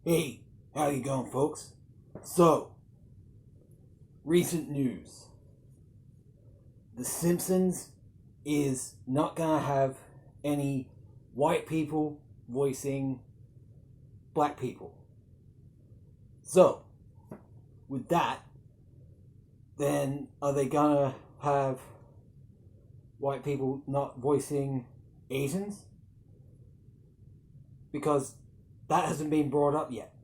Hey, how you going, folks? So, recent news. The Simpsons is not gonna have any white people voicing black people. So, with that, then are they gonna have white people not voicing Asians? Because that hasn't been brought up yet.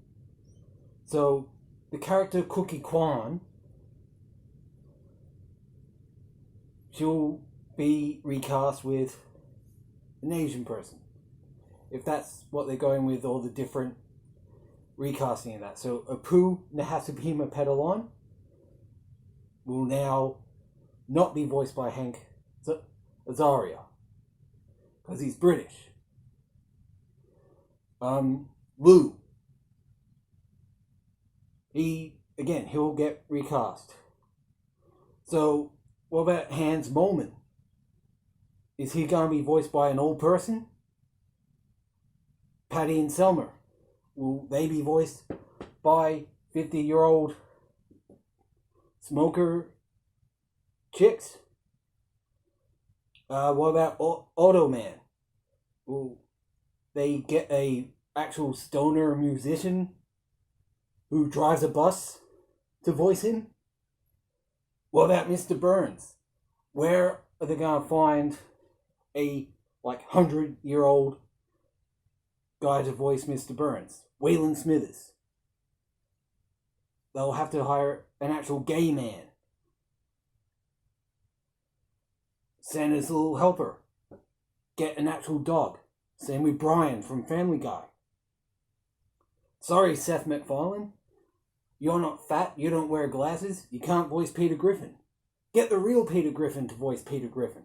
So, the character Cookie Kwan, she'll be recast with an Asian person. If that's what they're going with, all the different recasting of that. So, Apu Nahasubhima Pedalon will now not be voiced by Hank Azaria, because he's British. Lou, he'll get recast. So, what about Hans Moleman? Is he going to be voiced by an old person? Patty and Selma, will they be voiced by 50-year-old smoker chicks? What about Auto Man? Will they get a actual stoner musician who drives a bus to voice him? What about Mr. Burns? Where are they going to find a 100-year-old guy to voice Mr. Burns? Waylon Smithers. They'll have to hire an actual gay man. Santa's little helper. Get an actual dog. Same with Brian from Family Guy. Sorry, Seth MacFarlane. You're not fat, you don't wear glasses, you can't voice Peter Griffin. Get the real Peter Griffin to voice Peter Griffin.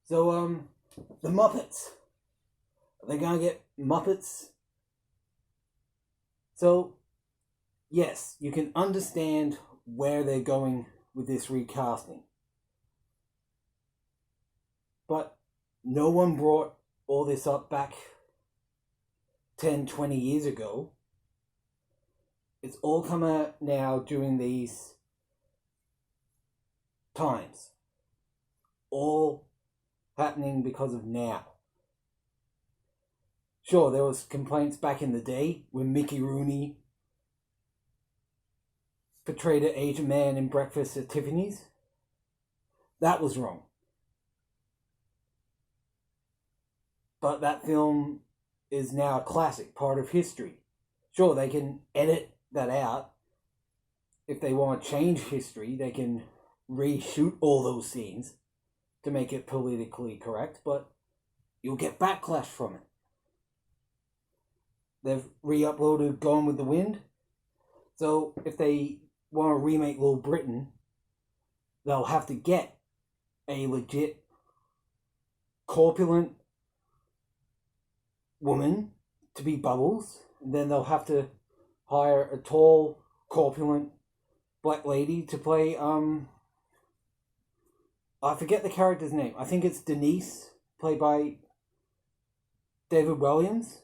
So, the Muppets. Are they gonna get Muppets? So, yes, you can understand where they're going with this recasting. But no one brought all this up back 10, 20 years ago. It's all come out now during these times. All happening because of now. Sure, there was complaints back in the day when Mickey Rooney portrayed an Asian man in Breakfast at Tiffany's. That was wrong. But that film is now a classic, part of history. Sure, they can edit that out. If they want to change history, they can reshoot all those scenes to make it politically correct, but you'll get backlash from it. They've re-uploaded Gone with the Wind, so if they want to remake Little Britain, they'll have to get a legit corpulent woman to be Bubbles, and then they'll have to hire a tall, corpulent black lady to play, I forget the character's name. I think it's Denise, played by David Williams.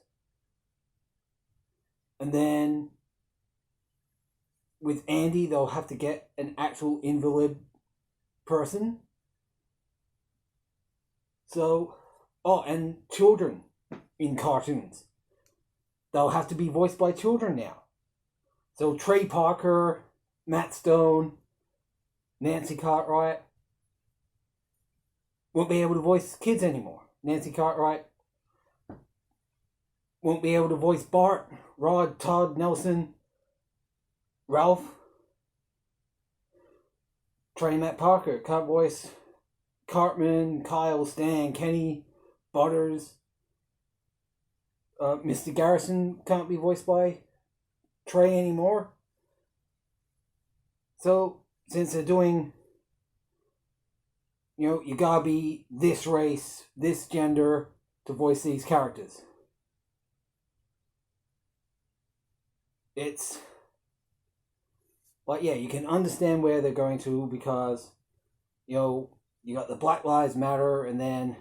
And then with Andy, they'll have to get an actual invalid person. So, and children in cartoons. They'll have to be voiced by children now. So Trey Parker, Matt Stone, Nancy Cartwright won't be able to voice kids anymore. Nancy Cartwright won't be able to voice Bart, Rod, Todd, Nelson, Ralph. Trey Matt Parker can't voice Cartman, Kyle, Stan, Kenny, Butters. Mr. Garrison can't be voiced by Trey anymore. So, since they're doing, you gotta be this race, this gender to voice these characters. It's, you can understand where they're going to because, you got the Black Lives Matter and then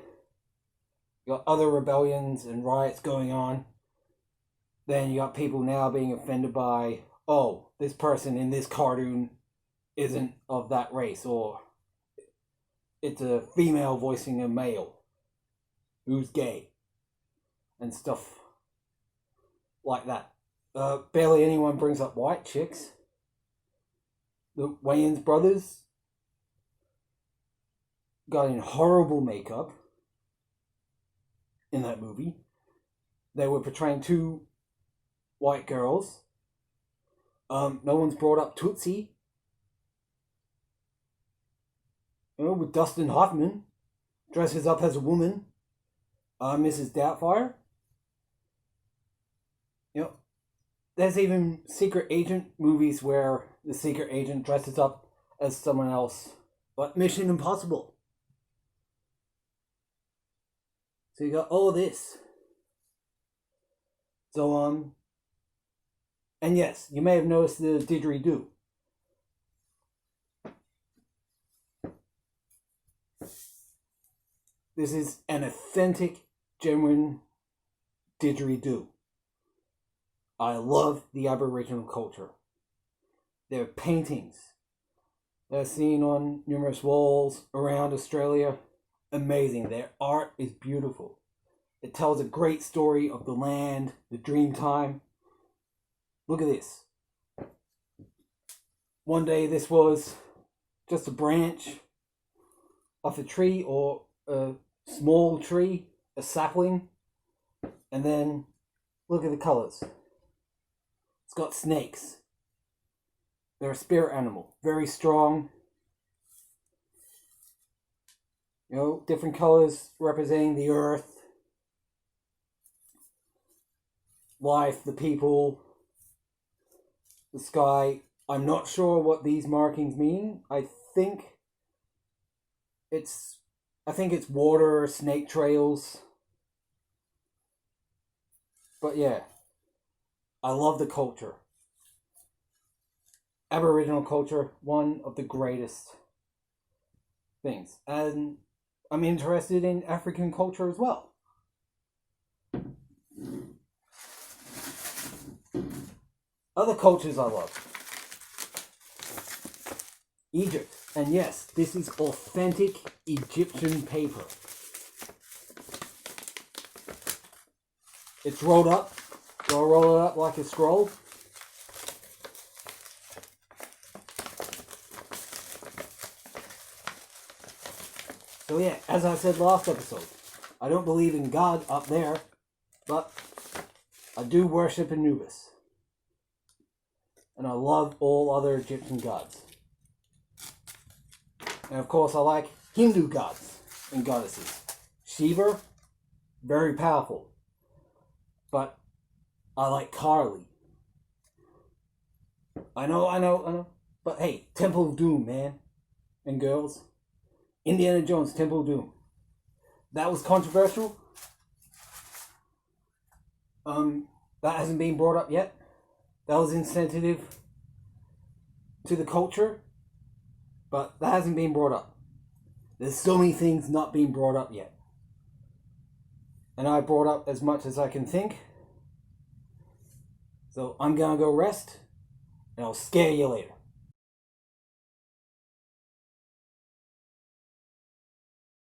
you got other rebellions and riots going on. then you got people now being offended by, oh, this person in this cartoon isn't of that race, or it's a female voicing a male who's gay, and stuff like that. Barely anyone brings up white chicks. The Wayans brothers got in horrible makeup in that movie. They were portraying two white girls. No one's brought up Tootsie. With Dustin Hoffman dresses up as a woman. Mrs. Doubtfire. There's even secret agent movies where the secret agent dresses up as someone else. But Mission Impossible. So you got all this. So, and yes, you may have noticed the didgeridoo. This is an authentic, genuine didgeridoo. I love the Aboriginal culture. Their paintings, they're seen on numerous walls around Australia. Amazing. Their art is beautiful. It tells a great story of the land, the dream time. Look at this. One day this was just a branch off a tree, or a small tree, a sapling. And then look at the colors. It's got snakes. They're a spirit animal. Very strong. Different colors representing the earth, life, the people, the sky. I'm not sure what these markings mean. I think it's water, snake trails. But yeah, I love the culture. Aboriginal culture, one of the greatest things. And I'm interested in African culture as well. Other cultures I love. Egypt. And yes, this is authentic Egyptian paper. It's rolled up. So I'll roll it up like a scroll. So yeah, as I said last episode, I don't believe in God up there, but I do worship Anubis. And I love all other Egyptian gods. And of course I like Hindu gods and goddesses. Shiva, very powerful. But I like Kali. I know. But hey, Temple of Doom, man. And girls. Indiana Jones, Temple of Doom. That was controversial. That hasn't been brought up yet. That was insensitive to the culture. But that hasn't been brought up. There's so many things not being brought up yet. And I brought up as much as I can think. So I'm gonna go rest. And I'll scare you later.